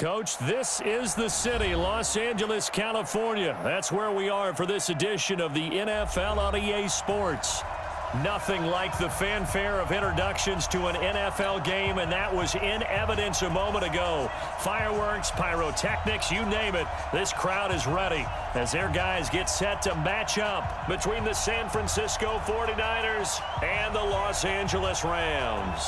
Coach, this is the city, Los Angeles, California. That's where we are for this edition of the NFL on EA Sports. Nothing like the fanfare of introductions to an NFL game, and that was in evidence a moment ago. Fireworks, pyrotechnics, you name it. This crowd is ready as their guys get set to match up between the San Francisco 49ers and the Los Angeles Rams.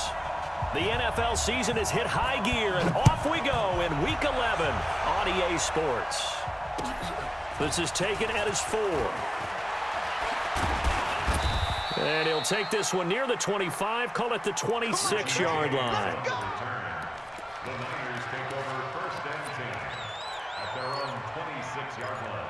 The NFL season has hit high gear, and off we go in Week 11 on EA Sports. This is taken at his 4. And he'll take this one near the 25, call it the 26-yard line. The Niners take over first and 10 at their own 26-yard line.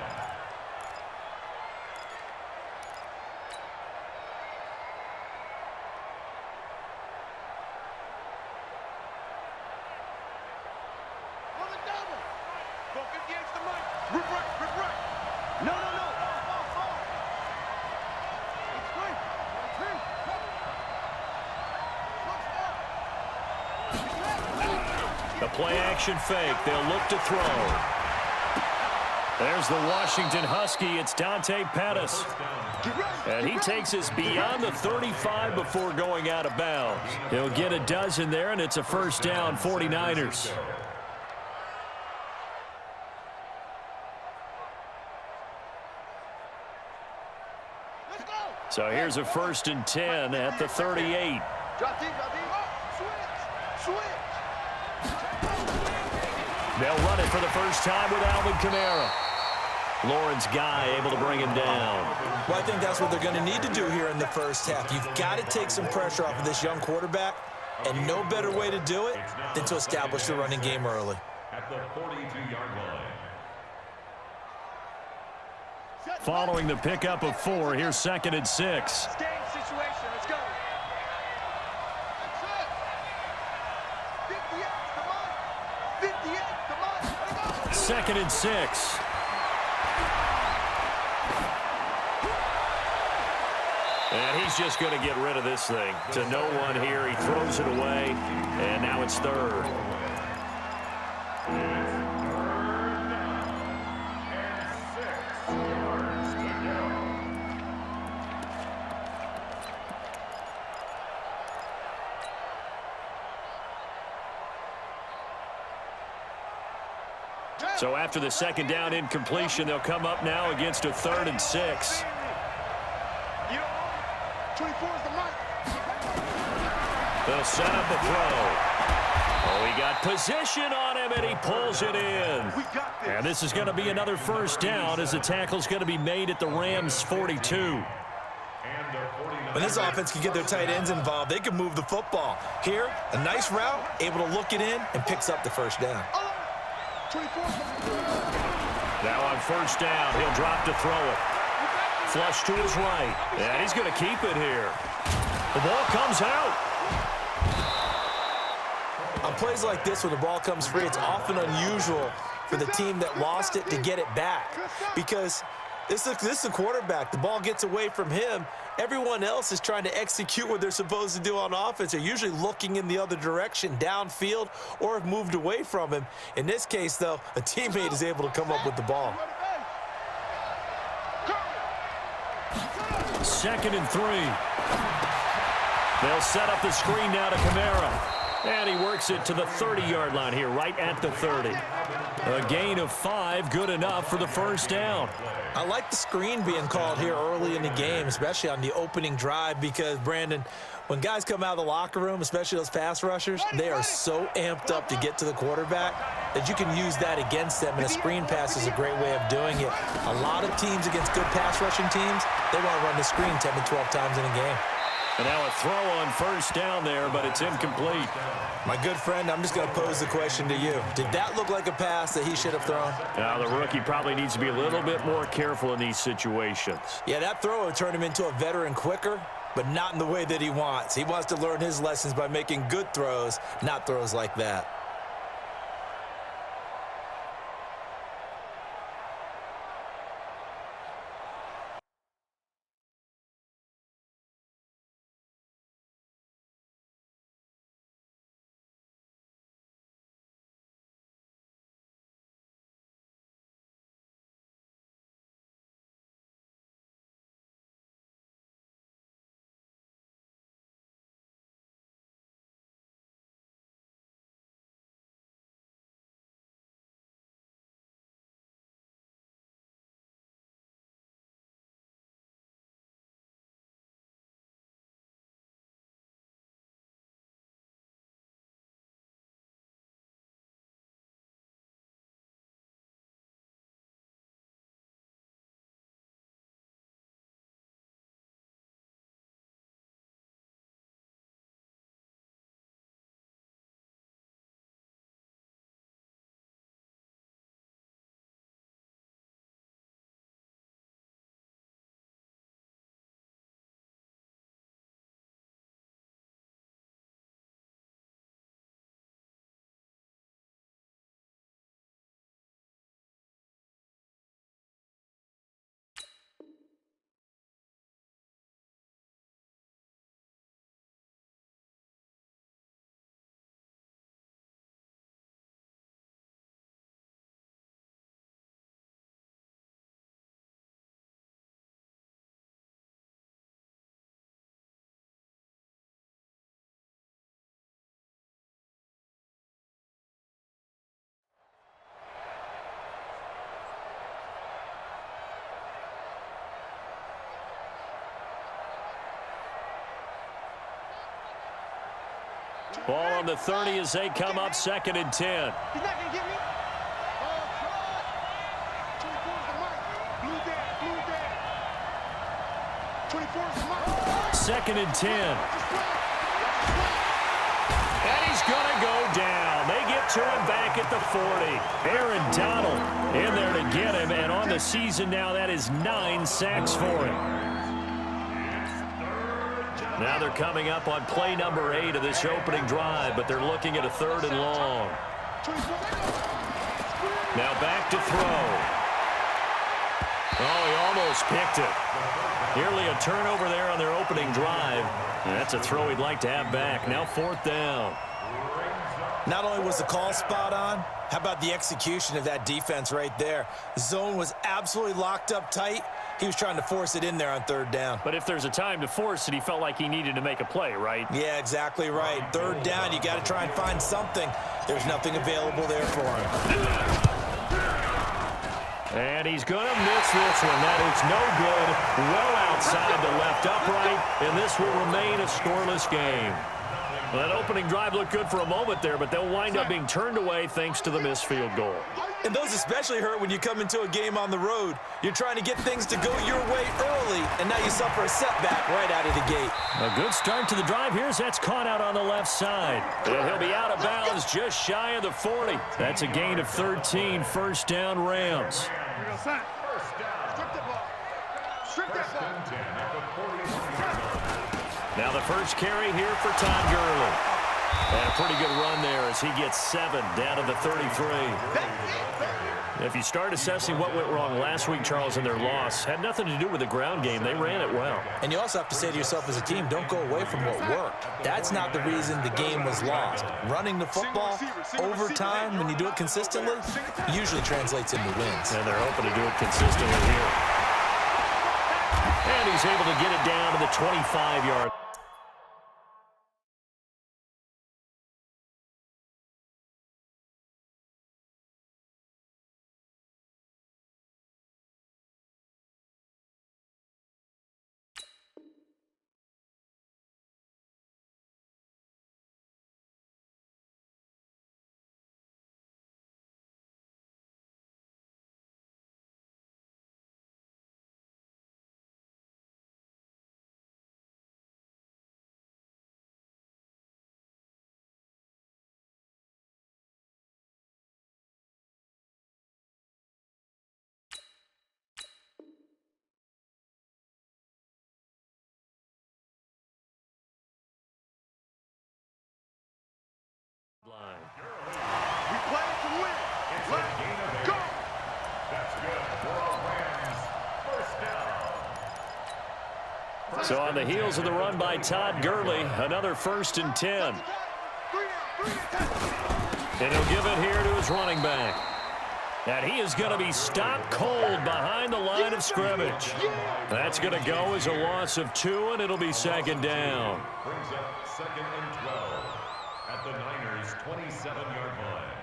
The play-action fake. They'll look to throw. There's the Washington Husky. It's Dante Pettis. And he takes us beyond the 35 before going out of bounds. He'll get a dozen there, and it's a first down, 49ers. So here's a first and 10 at the 38. They'll run it for the first time with Alvin Kamara. Lawrence Guy able to bring him down. Well, I think that's what they're going to need to do here in the first half. You've got to take some pressure off of this young quarterback, and no better way to do it than to establish the running game early. At the 42-yard line. Following the pickup of 4, here's second and 6. Second and 6. And he's just going to get rid of this thing. To no one here. He throws it away. And now it's third. So after the second down incompletion, they'll come up now against a 3rd and 6. They'll set up a throw. Oh, he got position on him, and he pulls it in. And this is going to be another first down as the tackle's going to be made at the Rams' 42. When this offense can get their tight ends involved, they can move the football. Here, a nice route, able to look it in, and picks up the first down. Now on first down, he'll drop to throw it. Flush to his right. And he's going to keep it here. The ball comes out. On plays like this, when the ball comes free, it's often unusual for the team that lost it to get it back. Because this is the quarterback. The ball gets away from him. Everyone else is trying to execute what they're supposed to do on offense. They're usually looking in the other direction, downfield, or have moved away from him. In this case, though, a teammate is able to come up with the ball. Second and 3. They'll set up the screen now to Kamara. And he works it to the 30-yard line here, right at the 30. A gain of 5, good enough for the first down. I like the screen being called here early in the game, especially on the opening drive, because, Brandon, when guys come out of the locker room, especially those pass rushers, they are so amped up to get to the quarterback that you can use that against them, and a screen pass is a great way of doing it. A lot of teams against good pass rushing teams, they want to run the screen 10 to 12 times in a game. And now a throw on first down there, but it's incomplete. My good friend, I'm just going to pose the question to you. Did that look like a pass that he should have thrown? Now, the rookie probably needs to be a little bit more careful in these situations. Yeah, that throw would turn him into a veteran quicker, but not in the way that he wants. He wants to learn his lessons by making good throws, not throws like that. Ball on the 30 as they come up 2nd and 10. He's not going to get me. Oh, God. 24 is the mark. Blue dead. 24 is the mark. 2nd and 10. And he's going to go down. They get to him back at the 40. Aaron Donald in there to get him. And on the season now, that is 9 sacks for him. Now they're coming up on play number 8 of this opening drive, but they're looking at a 3rd and long. Now back to throw. Oh, he almost picked it. Nearly a turnover there on their opening drive. And that's a throw he'd like to have back. Now 4th down. Not only was the call spot on, how about the execution of that defense right there? The zone was absolutely locked up tight. He was trying to force it in there on 3rd down. But if there's a time to force it, he felt like he needed to make a play, right? Yeah, exactly right. 3rd down, you got to try and find something. There's nothing available there for him. And he's going to miss this one. That is no good. Well outside the left upright, and this will remain a scoreless game. Well, that opening drive looked good for a moment there, but they'll wind up being turned away thanks to the missed field goal. And those especially hurt when you come into a game on the road. You're trying to get things to go your way early, and now you suffer a setback right out of the gate. A good start to the drive. Here's that's caught out on the left side. And he'll be out of bounds just shy of the 40. That's a gain of 13, 1st down Rams. Now the first carry here for Todd Gurley. And a pretty good run there as he gets 7 down to the 33. If you start assessing what went wrong last week, Charles, in their loss, had nothing to do with the ground game. They ran it well. And you also have to say to yourself as a team, don't go away from what worked. That's not the reason the game was lost. Running the football over time, when you do it consistently, usually translates into wins. And they're hoping to do it consistently here. And he's able to get it down to the 25-yard. We play to win. Let's go. That's good for a Rams 1st down. So on the heels of the run by Todd Gurley, another 1st and 10. And he'll give it here to his running back. And he is going to be stopped cold behind the line of scrimmage. That's going to go as a loss of 2, and it'll be 2nd down. Brings up 2nd and 12 at the Niners' 27-yard line.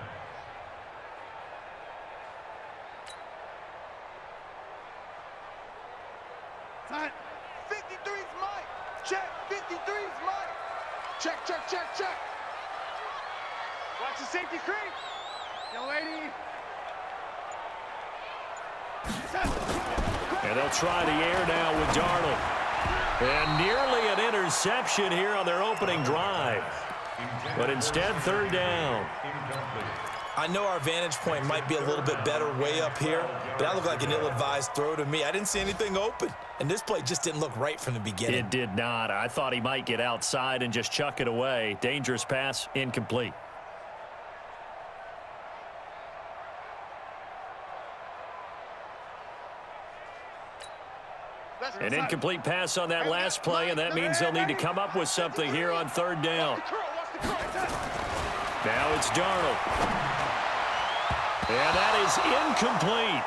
Time. 53's Mike. Check. 53's Mike. Check. Watch the safety creep. Young lady. And they'll try the air now with Darnold. And nearly an interception here on their opening drive. But instead, 3rd down. I know our vantage point might be a little bit better way up here, but that looked like an ill-advised throw to me. I didn't see anything open, and this play just didn't look right from the beginning. It did not. I thought he might get outside and just chuck it away. Dangerous pass, incomplete. An incomplete pass on that last play, and that means they'll need to come up with something here on 3rd down. Now it's Darnold. And that is incomplete.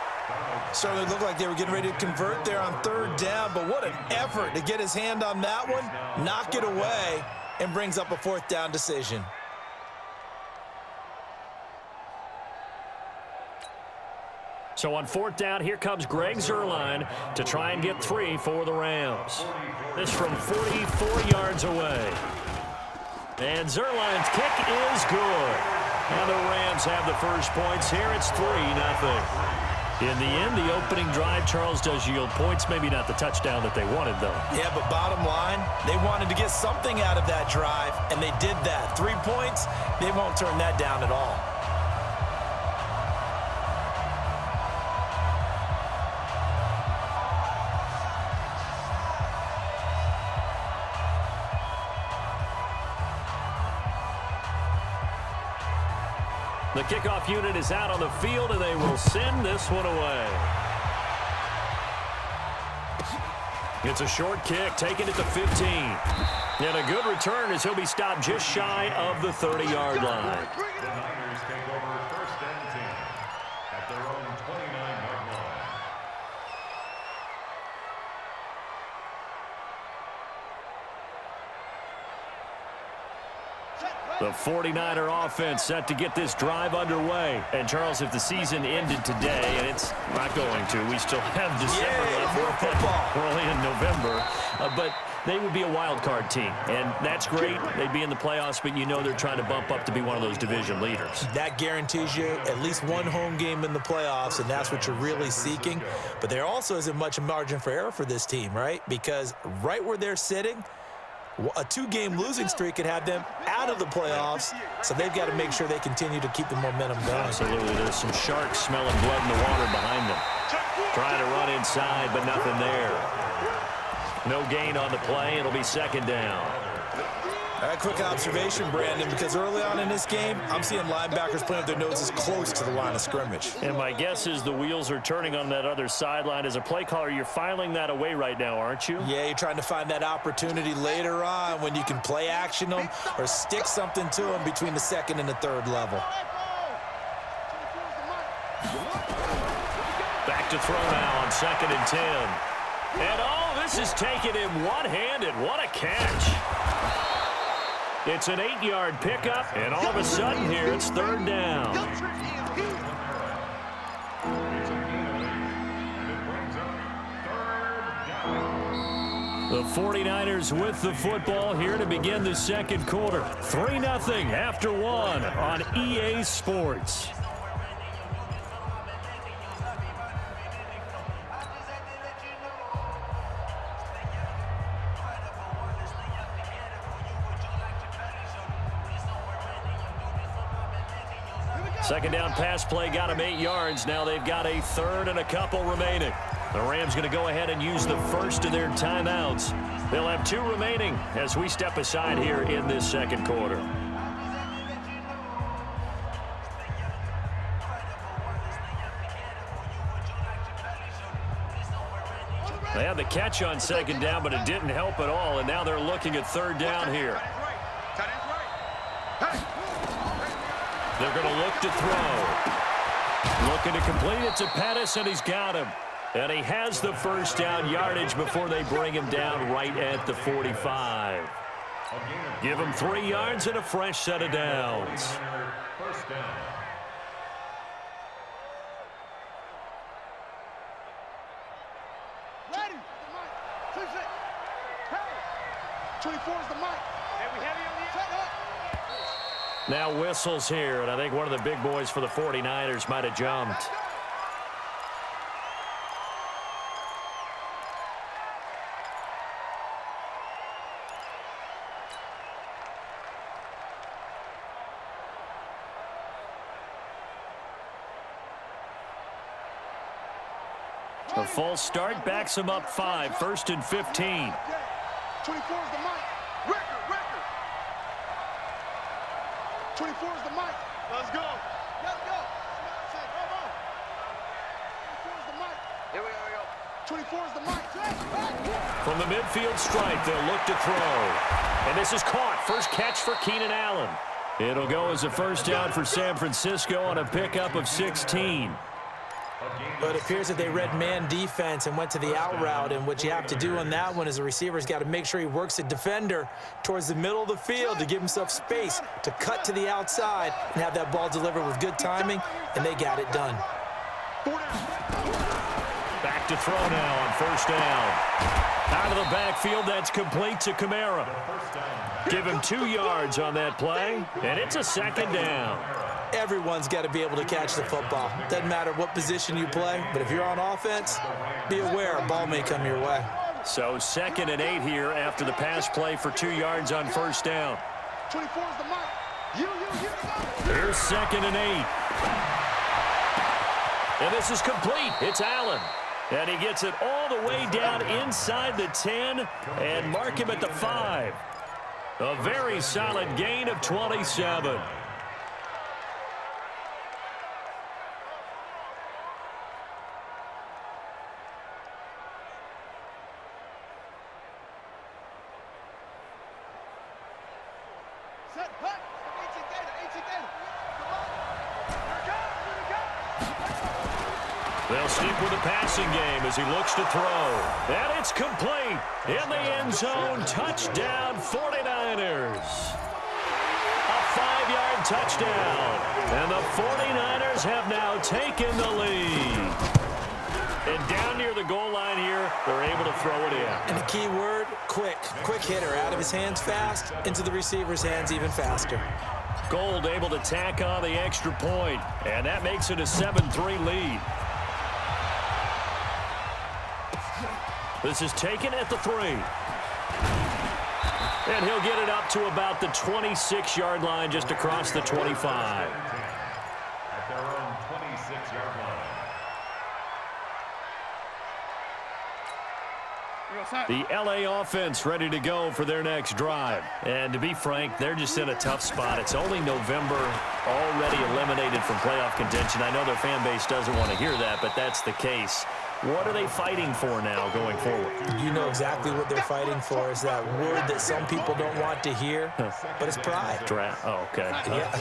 Certainly looked like they were getting ready to convert there on 3rd down, but what an effort to get his hand on that one, knock it away, and brings up a 4th down decision. So on 4th down, here comes Greg Zuerlein to try and get 3 for the Rams. This from 44 yards away. And Zerline's kick is good. And the Rams have the first points here. It's 3-0. In the end, the opening drive, Charles, does yield points. Maybe not the touchdown that they wanted, though. Yeah, but bottom line, they wanted to get something out of that drive, and they did that. 3 points, they won't turn that down at all. The kickoff unit is out on the field, and they will send this one away. It's a short kick, taken at the 15. And a good return as he'll be stopped just shy of the 30-yard line. The Niners take over first and 10 at their own 29-yard line. The 49er offense set to get this drive underway. And, Charles, if the season ended today, and it's not going to, we still have December left. More football. We're only in November. But they would be a wild card team, and that's great. They'd be in the playoffs, but you know they're trying to bump up to be one of those division leaders. That guarantees you at least one home game in the playoffs, and that's what you're really seeking. But there also isn't much margin for error for this team, right? Because right where they're sitting, a 2-game losing streak could have them out of the playoffs, so they've got to make sure they continue to keep the momentum going. Absolutely. There's some sharks smelling blood in the water behind them. Trying to run inside, but nothing there. No gain on the play. It'll be second down. A quick observation, Brandon, because early on in this game, I'm seeing linebackers playing with their noses close to the line of scrimmage. And my guess is the wheels are turning on that other sideline. As a play caller, you're filing that away right now, aren't you? Yeah, you're trying to find that opportunity later on when you can play action them or stick something to them between the second and the third level. Back to throw now on 2nd and 10. And, oh, this is taken in one-handed. What a catch. It's an 8-yard pickup, and all of a sudden here it's 3rd down. The 49ers with the football here to begin the second quarter. 3-0 after 1 on EA Sports. Second down pass play got them 8 yards. Now they've got a 3rd and a couple remaining. The Rams going to go ahead and use the first of their timeouts. They'll have 2 remaining as we step aside here in this second quarter. They had the catch on 2nd down, but it didn't help at all, and now they're looking at 3rd down here. They're going to look to throw. Looking to complete it to Pettis, and he's got him. And he has the first down yardage before they bring him down right at the 45. Give him 3 yards and a fresh set of downs. First down. Ready. 24 is the mic. And we heavy on the set up. Now whistles here, and I think one of the big boys for the 49ers might have jumped. A false start backs him up 5, 1st and 15. 24 is the mic. Record. 24 is the mic. Let's go. Let's go. 24 is the mic. Here we go. 24 is the mic. From the midfield stripe, they'll look to throw. And this is caught. First catch for Keenan Allen. It'll go as a first down for San Francisco on a pickup of 16. But it appears that they read man defense and went to the out route, and what you have to do on that one is the receiver's got to make sure he works the defender towards the middle of the field to give himself space to cut to the outside and have that ball delivered with good timing, and they got it done. Back to to throw now on first down. Out of the backfield, that's complete to Kamara. Give him 2 yards on that play, and it's a second down. Everyone's got to be able to catch the football. Doesn't matter what position you play, but if you're on offense, be aware a ball may come your way. So 2nd and 8 here after the pass play for 2 yards on first down. 24 is the mark. Here's 2nd and 8. And this is complete. It's Allen. And he gets it all the way down inside the 10 and mark him at the 5. A very solid gain of 27. They'll stick with the passing game as he looks to throw. And it's complete. In the end zone, touchdown 49ers. A 5-yard touchdown. And the 49ers have now taken the lead. And down near the goal line here, they're able to throw it in. And the key word, quick. Quick hitter. Out of his hands fast, into the receiver's hands even faster. Gold able to tack on the extra point. And that makes it a 7-3 lead. This is taken at the 3. And he'll get it up to about the 26-yard line, just across the 25. At their own 26-yard line. The LA offense ready to go for their next drive. And to be frank, they're just in a tough spot. It's only November, already eliminated from playoff contention. I know their fan base doesn't want to hear that, but that's the case. What are they fighting for now going forward? You know exactly what they're fighting for. Is that word that some people don't want to hear, but it's pride. Draft. Oh, okay. Yeah.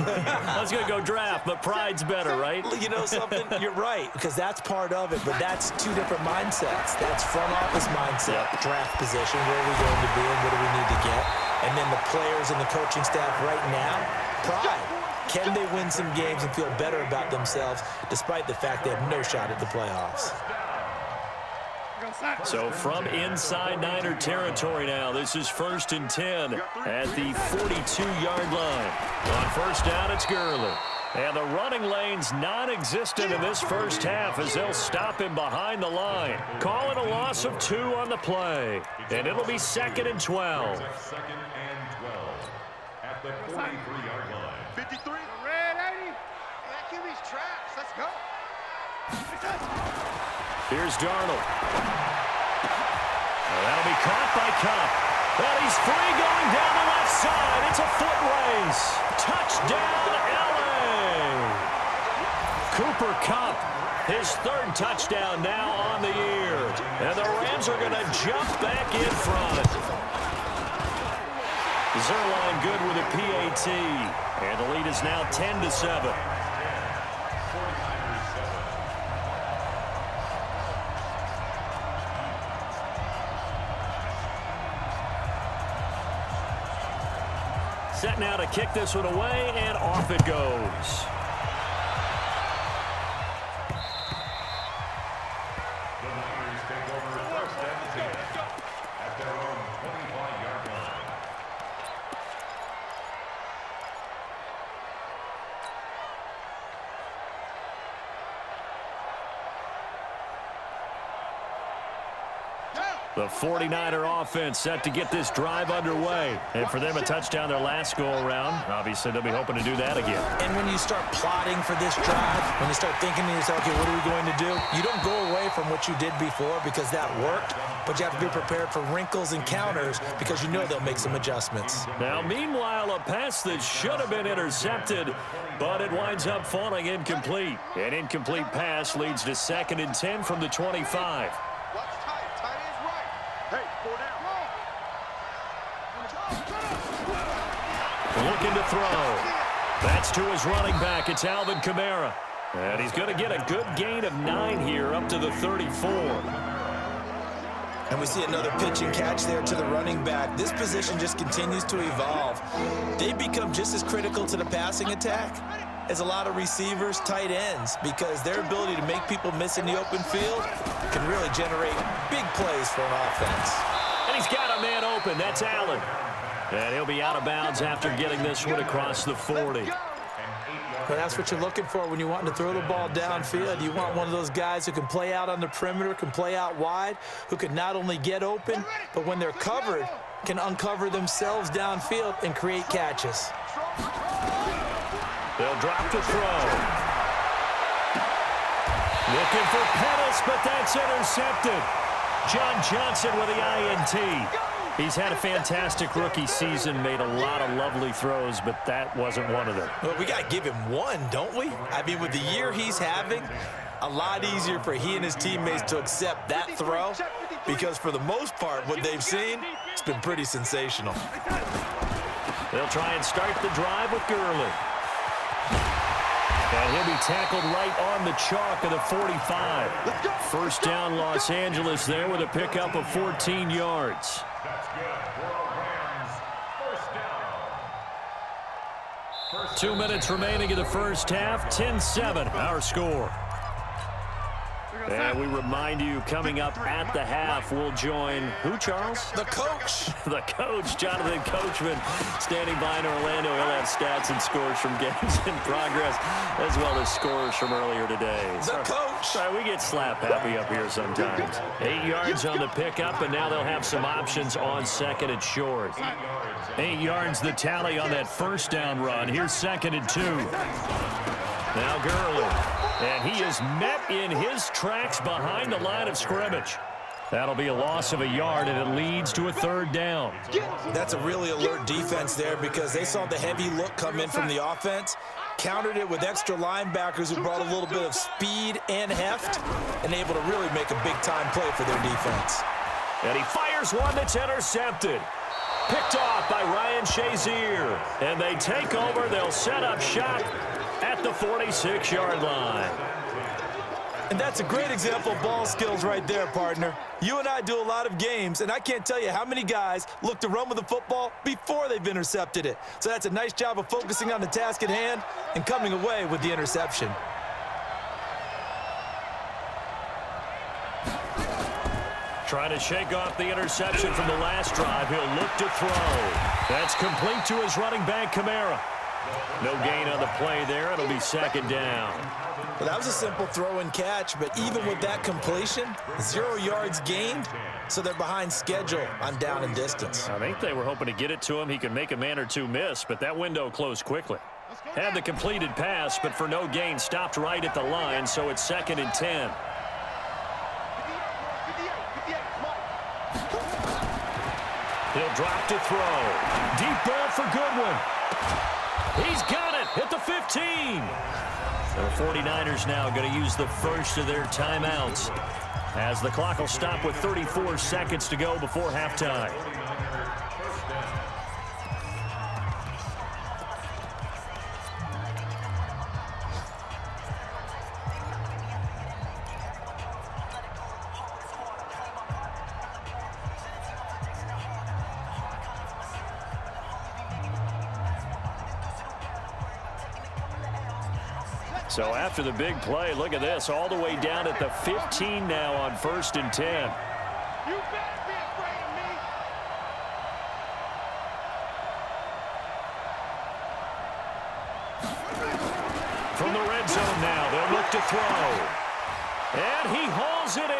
I was going to go draft, but pride's better, right? You know something? You're right, because that's part of it, but that's 2 different mindsets. That's front office mindset, draft position, where are we going to be and what do we need to get? And then the players and the coaching staff right now, pride. Can they win some games and feel better about themselves despite the fact they have no shot at the playoffs? So from inside Niner territory now, this is 1st and 10 at the 42-yard line. On first down, it's Gurley. And the running lane's non-existent in this first half as they'll stop him behind the line. Call it a loss of 2 on the play. And it'll be 2nd and 12. 2nd and 12 at the 43-yard line. 53. Red 80. That QB's trash. Let's go. Here's Darnold. Well, that'll be caught by Kupp. And he's free going down the left side. It's a foot race. Touchdown, LA. Cooper Kupp, his 3rd touchdown now on the year. And the Rams are going to jump back in front. Zerline good with a PAT. And the lead is now 10-7. Set now to kick this one away, and off it goes. The Niners take over 1st and 10 at their own 25-yard line. The 49er offense set to get this drive underway. And for them, a touchdown their last go-around. Obviously, they'll be hoping to do that again. And when you start plotting for this drive, when you start thinking to yourself, okay, what are we going to do? You don't go away from what you did before because that worked, but you have to be prepared for wrinkles and counters because you know they'll make some adjustments. Now, meanwhile, a pass that should have been intercepted, but it winds up falling incomplete. An incomplete pass leads to 2nd and 10 from the 25. Looking to throw. That's to his running back. It's Alvin Kamara. And he's going to get a good gain of 9 here up to the 34. And we see another pitch and catch there to the running back. This position just continues to evolve. They become just as critical to the passing attack as a lot of receivers, tight ends, because their ability to make people miss in the open field can really generate big plays for an offense. And he's got a man open. That's Allen. And he'll be out of bounds after getting this one across the 40. But that's what you're looking for when you want to throw the ball downfield. You want one of those guys who can play out on the perimeter, can play out wide, who can not only get open, but when they're covered, can uncover themselves downfield and create catches. They'll drop the throw. Looking for Pettis, but that's intercepted. John Johnson with the INT. He's had a fantastic rookie season, made a lot of lovely throws, but that wasn't one of them. Well, we got to give him one, don't we? I mean, with the year he's having, a lot easier for he and his teammates to accept that throw because for the most part, what they've seen, it's been pretty sensational. They'll try and start the drive with Gurley. And he'll be tackled right on the chalk of the 45. First down, Los Angeles there with a pickup of 14 yards. That's good for a Rams first down. 2 minutes remaining in the first half. 10-7, our score. And we remind you, coming up at the half, we'll join who, Charles? The coach. The coach, Jonathan Coachman, standing by in Orlando. He'll have stats and scores from games in progress, as well as scores from earlier today. The coach. Sorry, we get slap happy up here sometimes. 8 yards on the pickup, and now they'll have some options on second and short. 8 yards the tally on that first down run. Here's second and 2. Now Gurley. And he is met in his tracks behind the line of scrimmage. That'll be a loss of a yard, and it leads to a third down. That's a really alert defense there because they saw the heavy look come in from the offense, countered it with extra linebackers who brought a little bit of speed and heft, and able to really make a big-time play for their defense. And he fires one that's intercepted. Picked off by Ryan Shazier. And they take over. They'll set up shop at the 46-yard line. And that's a great example of ball skills right there, partner. You and I do a lot of games, and I can't tell you how many guys look to run with the football before they've intercepted it. So that's a nice job of focusing on the task at hand and coming away with the interception. Trying to shake off the interception from the last drive. He'll look to throw. That's complete to his running back, Kamara. No gain on the play there. It'll be second down. Well, that was a simple throw and catch, but even with that completion, 0 yards gained, so they're behind schedule on down and distance. I think they were hoping to get it to him. He could make a man or two miss, but that window closed quickly. Had the completed pass, but for no gain, stopped right at the line, so it's second and 10. He'll drop to throw. Deep ball for Goodwin. He's got it at the 15. The 49ers now going to use the first of their timeouts as the clock will stop with 34 seconds to go before halftime. So after the big play, look at this, all the way down at the 15 now on 1st and 10. You better be afraid of me. From the red zone now, they'll look to throw. And he hauls it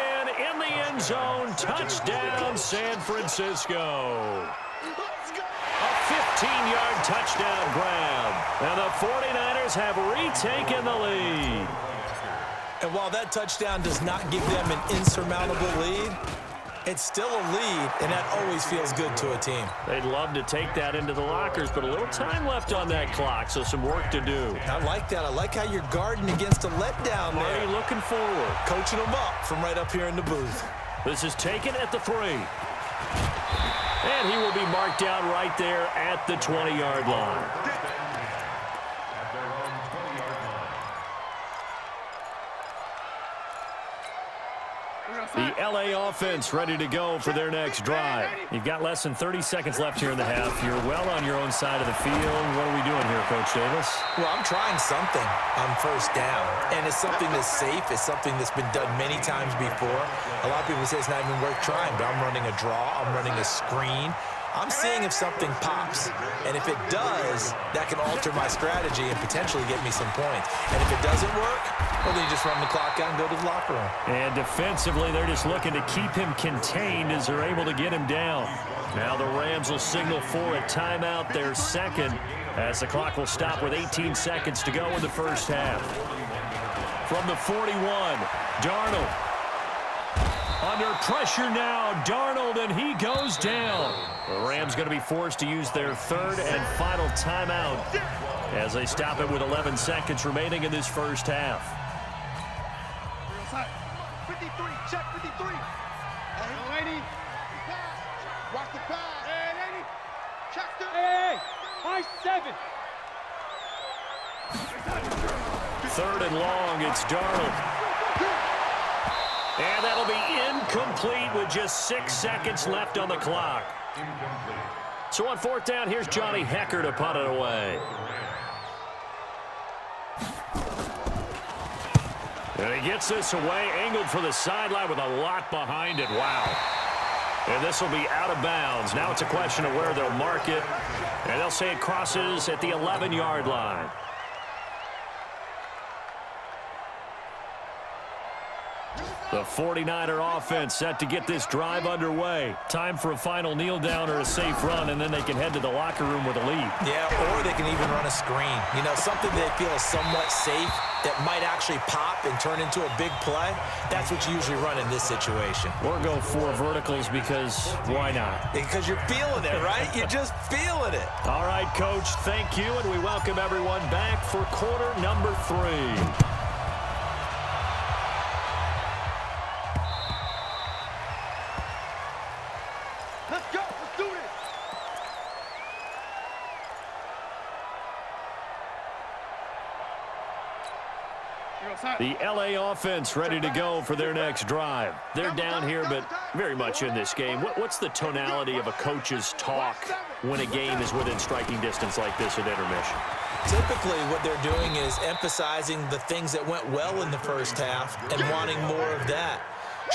in the end zone. Touchdown, San Francisco. A 15-yard touchdown grab. And the 49ers have retaken the lead. And while that touchdown does not give them an insurmountable lead, it's still a lead, and that always feels good to a team. They'd love to take that into the lockers, but a little time left on that clock, so some work to do. I like that. I like how you're guarding against a letdown there. Marty looking forward. Coaching them up from right up here in the booth. This is taken at the 3. And he will be marked down right there at the 20-yard line. At their own 20-yard line. The LA offense ready to go for their next drive. You've got less than 30 seconds left here in the half. You're well on your own side of the field. What are we doing here, Coach Davis? Well, I'm trying something on first down, and it's something that's safe. It's something that's been done many times before. A lot of people say it's not even worth trying, but I'm running a draw. I'm running a screen. I'm seeing if something pops, and if it does, that can alter my strategy and potentially get me some points. And if it doesn't work, well, then you just run the clock out and go to the locker room. And defensively, they're just looking to keep him contained as they're able to get him down. Now the Rams will signal for a timeout, their second, as the clock will stop with 18 seconds to go in the first half. From the 41, Darnold. Under pressure now, Darnold, and he goes down. The Rams going to be forced to use their third and final timeout as they stop it with 11 seconds remaining in this first half. 53, check 53. Hey, watch the pass. Hey, check the. Hey, high 7. Third and long, it's Darnold. And that'll be incomplete with just 6 seconds left on the clock. So on fourth down, here's Johnny Hecker to punt it away. And he gets this away, angled for the sideline with a lot behind it. Wow. And this will be out of bounds. Now it's a question of where they'll mark it. And they'll say it crosses at the 11-yard line. The 49er offense set to get this drive underway. Time for a final kneel down or a safe run, and then they can head to the locker room with a lead. Yeah, or they can even run a screen. You know, something they feel is somewhat safe that might actually pop and turn into a big play. That's what you usually run in this situation. Or go 4 verticals because why not? Because you're feeling it, right? You're just feeling it. All right, Coach, thank you, and we welcome everyone back for quarter number 3. Let's go. Let's do this. The LA offense ready to go for their next drive. They're down here, but very much in this game. What's the tonality of a coach's talk when a game is within striking distance like this at intermission? Typically, what they're doing is emphasizing the things that went well in the first half and wanting more of that.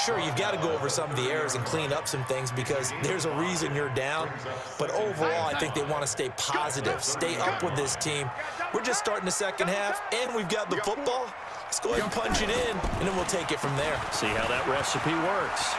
Sure, you've got to go over some of the errors and clean up some things because there's a reason you're down. But overall, I think they want to stay positive, stay up with this team. We're just starting the second half, and we've got the football. Let's go ahead and punch it in, and then we'll take it from there. See how that recipe works.